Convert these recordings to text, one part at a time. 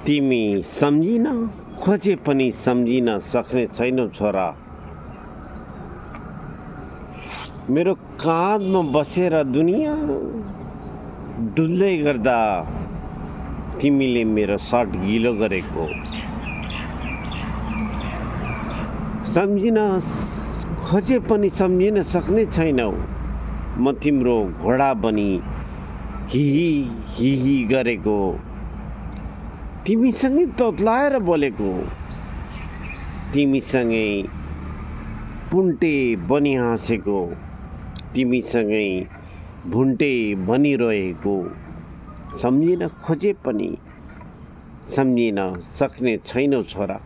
तिमी सम्झिन खोजे पनि सम्झिन सक्ने छैनौ छोरा। मेरो काँधमा बसेर दुनियाँ डुल्दै गर्दा तिमीले मेरो सर्ट गिलो गरेको। सम्झिन खोजे पनि सम्झिन सक्ने छैनौ। म तिम्रो घोडा बनी हिही हिही गरेको। तिमीसँगै तोत्लाएर बोलेको। तिमीसँगै पुन्टे बनी हाँसेको। तिमीसँगै भुन्टे बनी रोएको। सम्झिन खोजे पनि सम्झिन सक्ने छैनौ छोरा।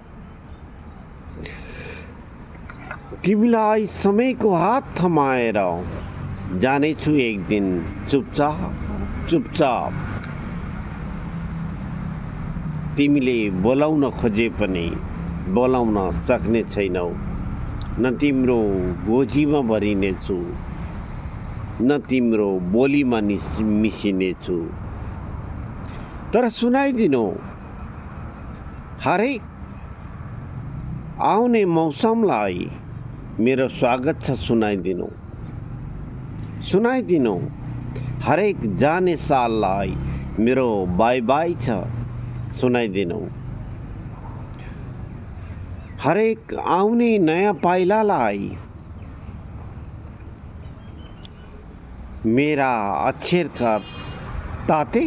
तिमीलाई समयको हात थमाएर जानेछु एक दिन चुपचाप चुपचाप। तिमीले बोलाउन खोजे पनि बोलाउन सक्ने छैनौ। न तिम्रो गोजीमा भरिनेछु न तिम्रो बोलीमा मिसिनेछु। तर सुनाइदिनु हरेक आउने मौसमलाई मेरो स्वागत छ। सुनाइदिनु हरेक जाने साललाई मेरो बाई बाई छ। सुनाइदिनु हरेक आउने नयाँ पाइलालाई मेरा अक्षरका ताते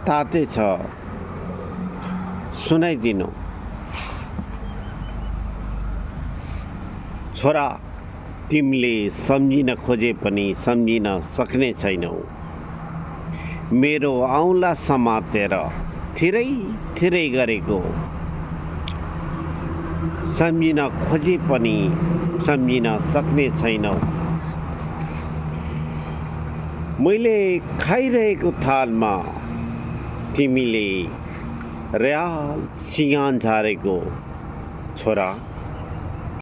ताते छ। सुनाइदिनु छोरा तिमीले सम्झिन खोजे पनि सम्झिन सक्ने छैनौ। मेरो औँला समातेर थिरै थिरै गरेको। सम्झिन खोजे पनि सम्झिन सक्ने छैनौ। मैले खाइरहेको थालमा तिमीले र्याल सिँगान झारेको। छोरा